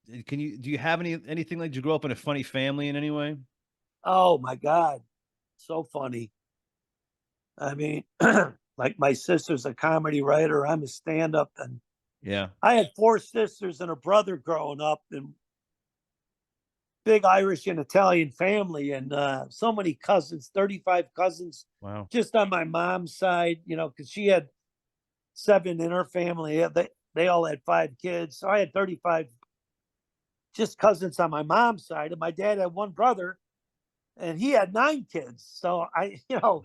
Do you have anything like, did you grow up in a funny family in any way? Oh my God, so funny. I mean, like my sister's a comedy writer. I'm a stand-up, and Yeah. I had 4 sisters and a brother growing up, and big Irish and Italian family, and so many cousins, 35 cousins, Wow. just on my mom's side. You know, because she had 7 in her family. Yeah, they all had 5 kids, so I had 35 just cousins on my mom's side, and my dad had 1 brother, and he had 9 kids. So I, you know,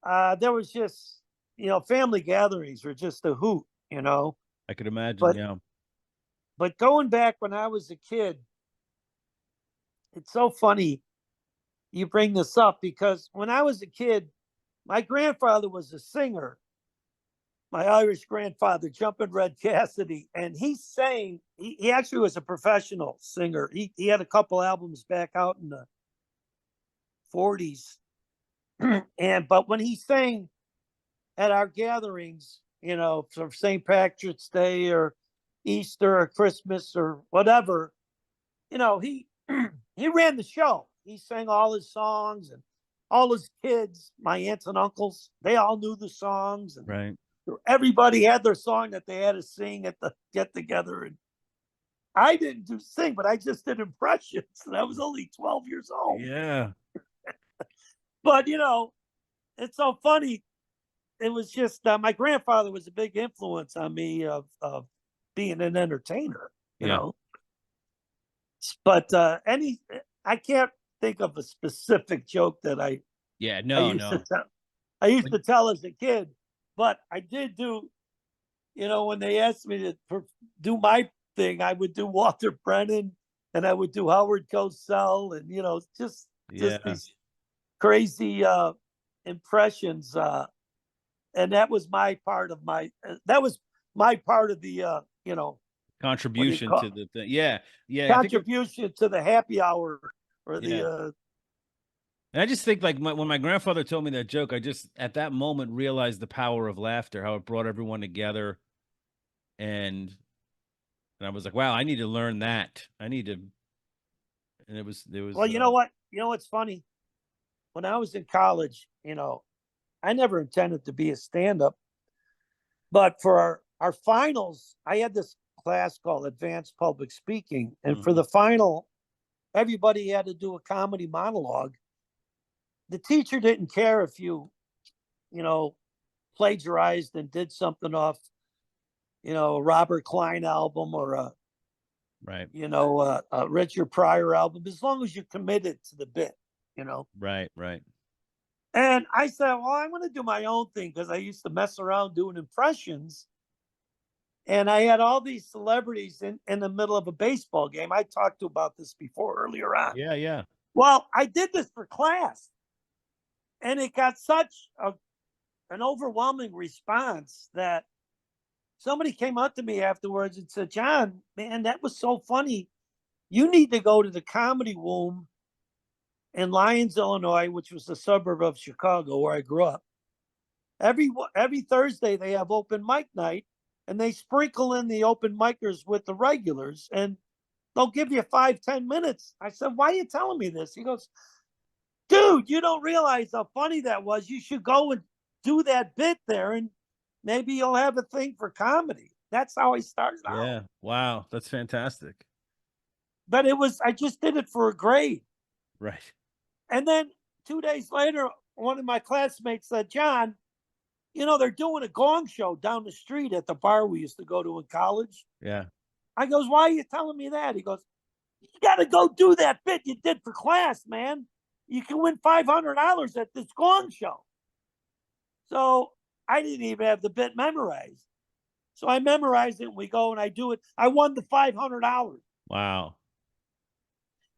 Wow. there was just, you know, family gatherings were just a hoot, you know. I could imagine. But Yeah. going back when I was a kid, it's so funny you bring this up, because when I was a kid, my grandfather was a singer. My Irish grandfather, Jumpin' Red Cassidy, and he sang. He actually was a professional singer. He had a couple albums back out in the 40s, and but when he sang at our gatherings, you know, for St. Patrick's Day or Easter or Christmas or whatever, you know, he he ran the show. He sang all his songs, and all his kids, my aunts and uncles, they all knew the songs, and Right. everybody had their song that they had to sing at the get together. And I didn't do sing, but I just did impressions, and I was only 12 years old. Yeah. But you know, it's so funny. It was just my grandfather was a big influence on me of being an entertainer, you Yeah. know. But I can't think of a specific joke that Yeah. I No, used to no. tell. I used But to tell as a kid, but I did do. You know, when they asked me to do my thing, I would do Walter Brennan, and I would do Howard Cosell, and you know, just yeah. these crazy impressions. And that was my part of my. That was my part of the. You know, what do you Contribution call to the thing. Yeah. Yeah. I think contribution to the happy hour or yeah. the. And I just think like when my grandfather told me that joke, I just at that moment realized the power of laughter, how it brought everyone together. And I was like, wow, I need to learn that. I need to, and it Well, was you know what? You know what's funny? When I was in college, you know, I never intended to be a stand-up, but for our finals, I had this class called Advanced Public Speaking, and for mhm, the final, everybody had to do a comedy monologue. The teacher didn't care if you know, plagiarized and did something off, you know, a Robert Klein album or right, a Richard Pryor album, as long as you're committed to the bit, you know. right, right. And I said, well, I want to do my own thing, because I used to mess around doing impressions. And I had all these celebrities in the middle of a baseball game. I talked to about this before earlier on. Yeah, yeah. Well, I did this for class, and it got such an overwhelming response that somebody came up to me afterwards and said, John, man, that was so funny. You need to go to the Comedy Womb in Lyons, Illinois, which was a suburb of Chicago where I grew up. Every Thursday they have open mic night, and they sprinkle in the open micers with the regulars, and they'll give you 5-10 minutes. I said, why are you telling me this? He goes, dude, you don't realize how funny that was. You should go and do that bit there, and maybe you'll have a thing for comedy. That's how I started out. Yeah. Wow. That's fantastic. But I just did it for a grade. Right. And then 2 days later, one of my classmates said, John, they're doing a gong show down the street at the bar we used to go to in college. Yeah. I goes, why are you telling me that? He goes, you got to go do that bit you did for class, man. You can win $500 at this gong show. So I didn't even have the bit memorized. So I memorized it and we go and I do it. I won the $500. Wow.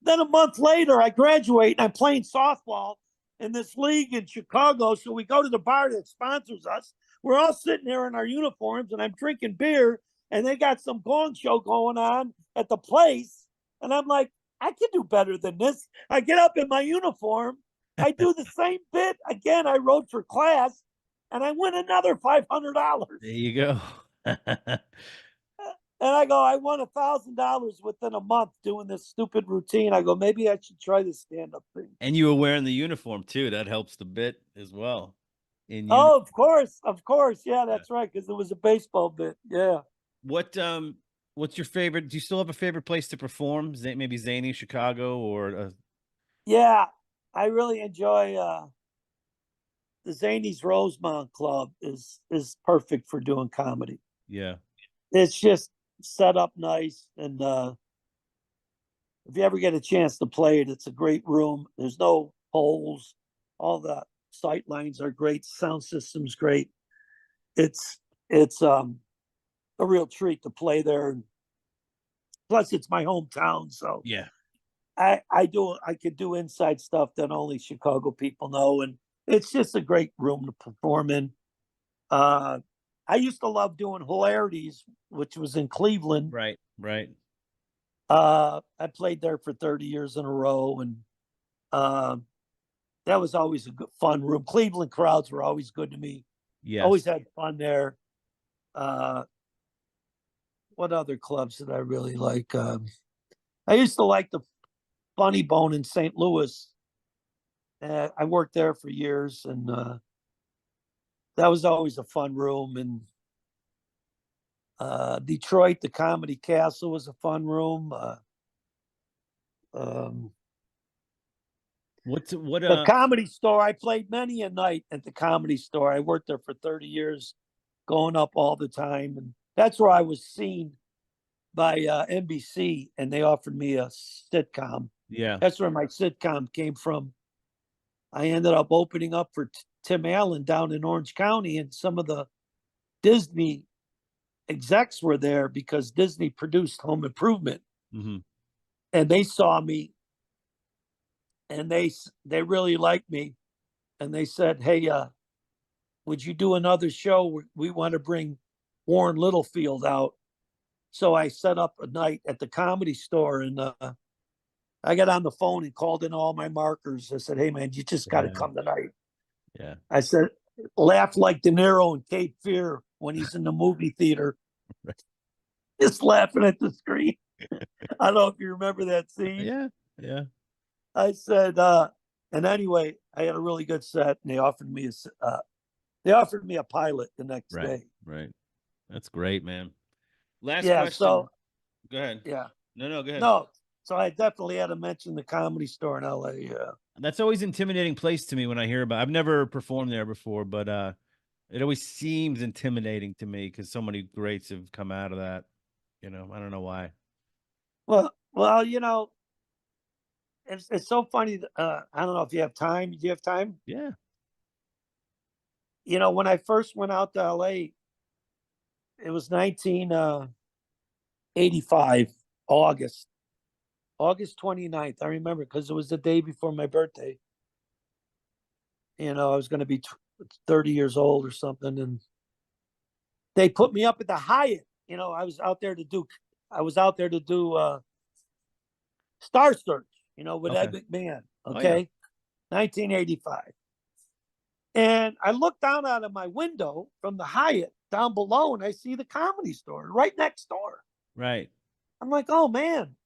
Then a month later, I graduate and I'm playing softball in this league in Chicago. So we go to the bar that sponsors us. We're all sitting there in our uniforms and I'm drinking beer and they got some gong show going on at the place. And I'm like, I can do better than this. I get up in my uniform. I do the same bit. Again, I wrote for class and I win another $500. There you go. And I go, I won $1,000 within a month doing this stupid routine. I go, maybe I should try this stand-up thing. And you were wearing the uniform too. That helps the bit as well. Oh, of course. Yeah, that's right. Because it was a baseball bit. Yeah. What's your favorite? Do you still have a favorite place to perform? Maybe Zany, Chicago, or Yeah, I really enjoy the Zany's Rosemont Club is perfect for doing comedy. yeah. It's just set up nice, and if you ever get a chance to play it, it's a great room. There's no holes. All the sight lines are great. Sound system's great. It's a real treat to play there. Plus, it's my hometown, so Yeah. I could do inside stuff that only Chicago people know, and it's just a great room to perform in. I used to love doing Hilarities, which was in Cleveland. Right. Right. I played there for 30 years in a row, and that was always a good, fun room. Cleveland crowds were always good to me. Yes. Always had fun there. What other clubs did I really like? I used to like the Funny Bone in St. Louis. I worked there for years, and that was always a fun room. And Detroit, the Comedy Castle was a fun room. The Comedy Store, I played many a night at the Comedy Store. I worked there for 30 years, going up all the time. And that's where I was seen by NBC, and they offered me a sitcom. Yeah. That's where my sitcom came from. I ended up opening up for Tim Allen down in Orange County, and some of the Disney execs were there because Disney produced Home Improvement. Mm-hmm. And they saw me, and they really liked me, and they said, hey, would you do another show? We want to bring Warren Littlefield out. So I set up a night at the Comedy Store, and I got on the phone and called in all my markers. I said, hey, man, you just got to come tonight. Yeah. I said, laugh like De Niro in Cape Fear when he's in the movie theater. Right. Just laughing at the screen. I don't know if you remember that scene. Yeah. Yeah. I said, and anyway, I had a really good set, and they offered me a pilot the next day. Right. That's great, man. Last Yeah, question. so go ahead. Yeah. No, go ahead. No. So I definitely had to mention the Comedy Store in LA. Yeah. That's always an intimidating place to me when I hear about. I've never performed there before, but it always seems intimidating to me because so many greats have come out of that. I don't know why. Well, it's so funny. I don't know if you have time. Do you have time? Yeah. When I first went out to LA, it was 1985, August 29th. I remember because it was the day before my birthday. I was going to be 30 years old or something. And they put me up at the Hyatt. I was out there to do Star Search, with Okay. Ed McMahon. Oh, Okay. 1985. And I look down out of my window from the Hyatt down below, and I see the Comedy Store right next door. Right. I'm like, oh man,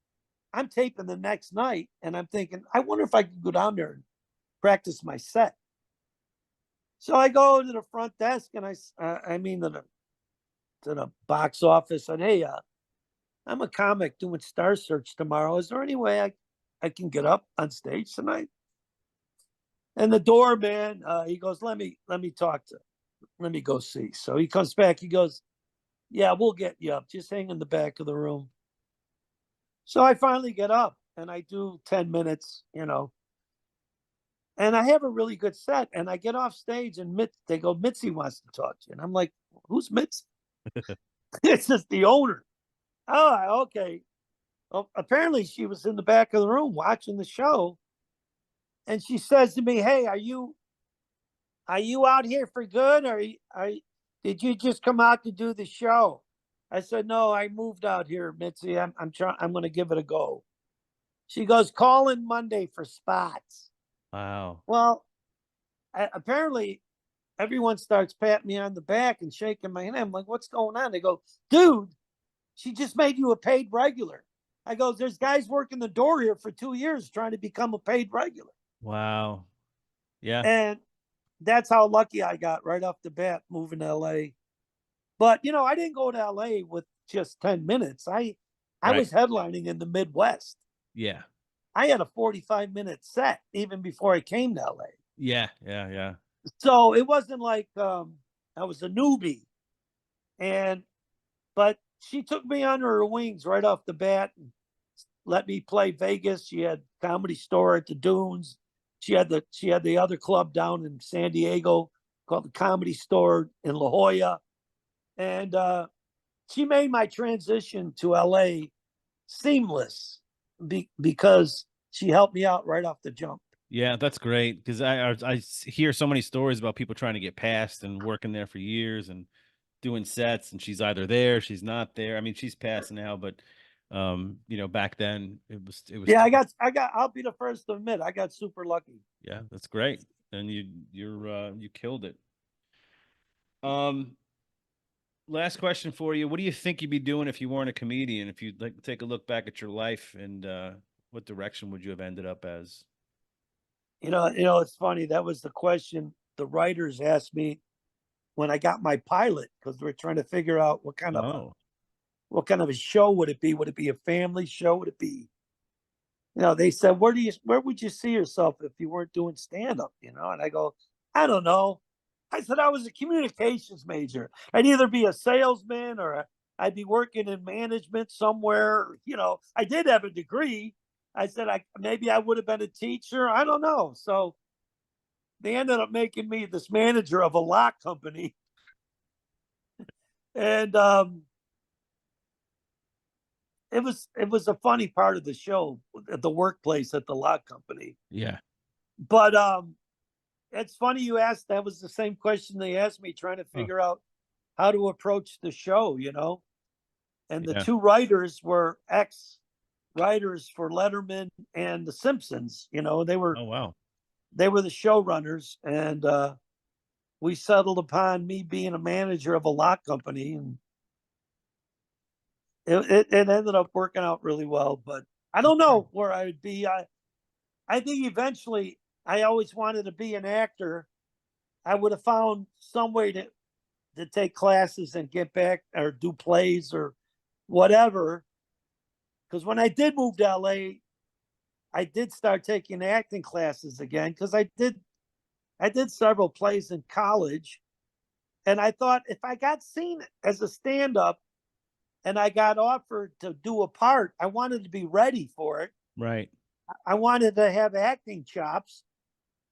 I'm taping the next night, and I'm thinking, I wonder if I could go down there and practice my set. So I go to the front desk, and to the box office and, hey, I'm a comic doing Star Search tomorrow. Is there any way I can get up on stage tonight? And the doorman, he goes, let me go see. So he comes back. He goes, yeah, we'll get you up. Just hang in the back of the room. So I finally get up and I do 10 minutes, and I have a really good set. And I get off stage and they go, Mitzi wants to talk to you. And I'm like, who's Mitzi? It's just the owner. Oh, okay. Well, apparently she was in the back of the room watching the show. And she says to me, hey, are you out here for good? Or did you just come out to do the show? I said, no, I moved out here, Mitzi. I'm going to give it a go. She goes, call in Monday for spots. Wow. Well, apparently everyone starts patting me on the back and shaking my hand. I'm like, what's going on? They go, dude, she just made you a paid regular. I go, there's guys working the door here for 2 years trying to become a paid regular. Wow. Yeah. And that's how lucky I got right off the bat moving to LA. But, I didn't go to LA with just 10 minutes. I was headlining in the Midwest. Yeah. I had a 45-minute set even before I came to LA. Yeah. Yeah. Yeah. So it wasn't like I was a newbie. But she took me under her wings right off the bat and let me play Vegas. She had Comedy Store at the Dunes. She had the other club down in San Diego called the Comedy Store in La Jolla. And she made my transition to LA seamless because she helped me out right off the jump. Yeah, that's great because I hear so many stories about people trying to get past and working there for years and doing sets, and she's either there, she's not there. I mean, she's passed now, but back then it was. Yeah, I'll be the first to admit I got super lucky. Yeah, that's great, and you killed it. Last question for you: what do you think you'd be doing if you weren't a comedian? If you'd like to take a look back at your life, and what direction would you have ended up as? It's funny. That was the question the writers asked me when I got my pilot, because we're trying to figure out what kind of a show would it be? Would it be a family show? Would it be, they said, where would you see yourself if you weren't doing stand-up? And I go, I don't know. I said, I was a communications major. I'd either be a salesman or I'd be working in management somewhere. I did have a degree. I said, maybe I would have been a teacher. I don't know. So they ended up making me this manager of a lock company. And it was a funny part of the show at the workplace at the lock company. Yeah. But it's funny you asked. That was the same question they asked me, trying to figure out how to approach the show, And the two writers were ex-writers for Letterman and The Simpsons. They were. Oh, wow. They were the showrunners, and we settled upon me being a manager of a lock company, and it ended up working out really well. But I don't know where I would be. I think eventually, I always wanted to be an actor. I would have found some way to take classes and get back or do plays or whatever. Because when I did move to LA, I did start taking acting classes again, because I did several plays in college. And I thought, if I got seen as a stand-up and I got offered to do a part, I wanted to be ready for it. Right. I wanted to have acting chops.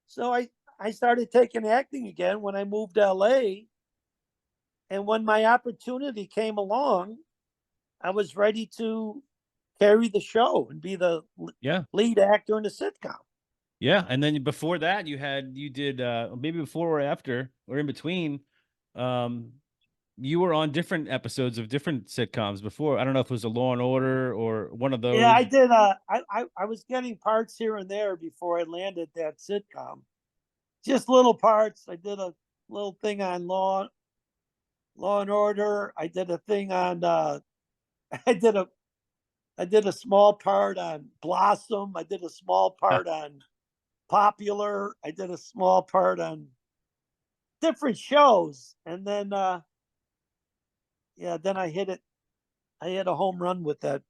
So I started taking acting again when I moved to LA. And when my opportunity came along, I was ready to carry the show and be the lead actor in a sitcom. Yeah. And then before that, you did maybe before or after or in between, you were on different episodes of different sitcoms before. I don't know if it was a Law and Order or one of those. Yeah, I did. I was getting parts here and there before I landed that sitcom. Just little parts. I did a little thing on Law and Order. I did a thing on I did a small part on Blossom. I did a small part on Popular. I did a small part on different shows. And then then I hit it. I hit a home run with that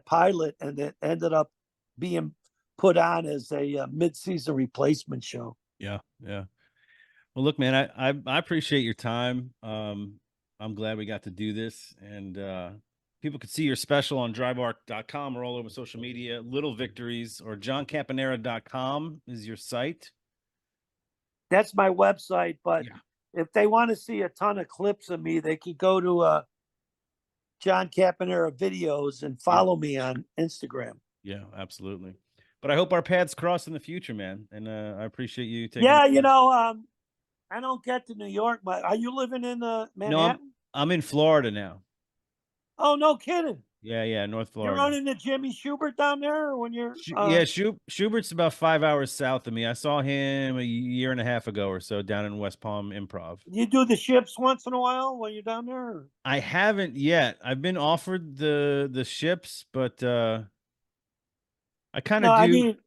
pilot, and it ended up being put on as a mid-season replacement show. Yeah, yeah. Well, look, man, I appreciate your time. I'm glad we got to do this, and people could see your special on drybar.com or all over social media. Little Victories or johncaponera.com is your site. That's my website, but Yeah. if they want to see a ton of clips of me, they could go to John Caponera videos and follow me on Instagram. Yeah, absolutely. But I hope our paths cross in the future, man. And I appreciate you taking. Yeah, I don't get to New York, but are you living in No, Manhattan? I'm in Florida now. Oh, no kidding. Yeah, yeah, North You're Florida. running to Jimmy Schubert down there when you're Yeah, Schubert's about 5 hours south of me. I saw him a year and a half ago or so down in West Palm Improv. you do the ships once in a while when you're down there? Or? I haven't yet. I've been offered the ships, but I kind No, of I do. mean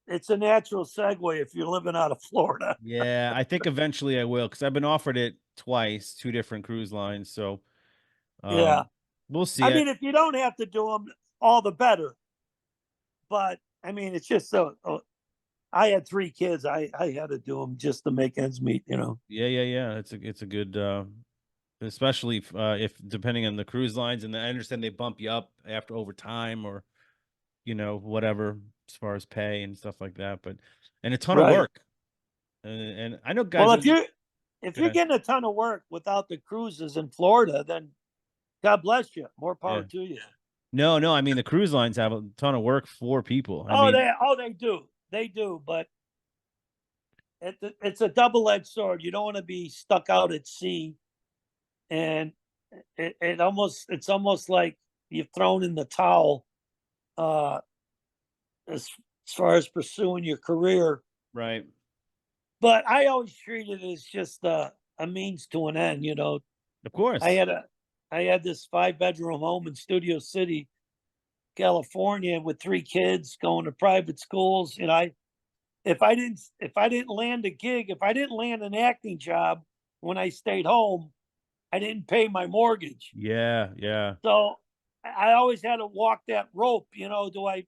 it's a natural segue if you're living out of Florida. Yeah, I think eventually I will because I've been offered it twice, two different cruise lines. So Yeah. we'll see I it. mean, if you don't have to do them, all the better. But I mean, it's just so. I had 3 kids. I had to do them just to make ends meet. Yeah, yeah, yeah. It's a good, especially if depending on the cruise lines, and I understand they bump you up after over time or whatever as far as pay and stuff like that. But and a ton of Right. work, and I know guys. Well, That, if go you're ahead. getting a ton of work without the cruises in Florida, then God bless you. More power Yeah. to you. No, no. I mean, the cruise lines have a ton of work for people. I mean, They do, but it's a double-edged sword. You don't want to be stuck out at sea, and it's almost like you've thrown in the towel uh, as far as pursuing your career. right. But I always treat it as just a means to an end. Of I course. had a I had this 5-bedroom home in Studio City, California, with 3 kids going to private schools. And if I didn't land a gig, if I didn't land an acting job when I stayed home, I didn't pay my mortgage. Yeah, yeah, So I always had to walk that rope. Do I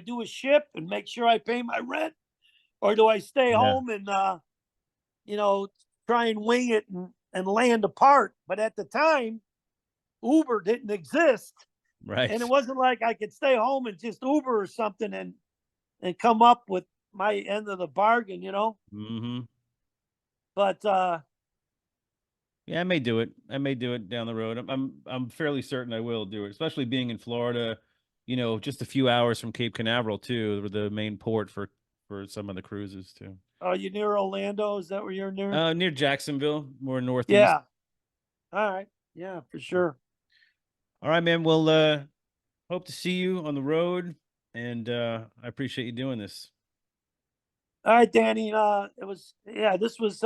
do a ship and make sure I pay my rent, or do I stay yeah. home and try and wing it and land a part? But at the time, Uber didn't exist, and it Right. wasn't like I could stay home and just Uber or something and come up with my end of the bargain. Mm-hmm. But Yeah, I may do it. I may do it down the road. I'm fairly certain I will do it, especially being in Florida. Just a few hours from Cape Canaveral too, the main port for some of the cruises too. are you near Orlando? Is that where you're near? Near Jacksonville, more northeast. Yeah. All right. Yeah, for sure. All right, man. Well, hope to see you on the road, and I appreciate you doing this. All right, Danny. This was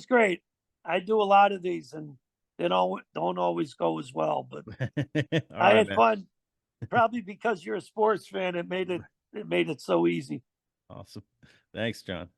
great. I do a lot of these, and they don't always go as well, but All I right, had man. fun. Probably because you're a sports fan, it made it so easy. Awesome. Thanks, John.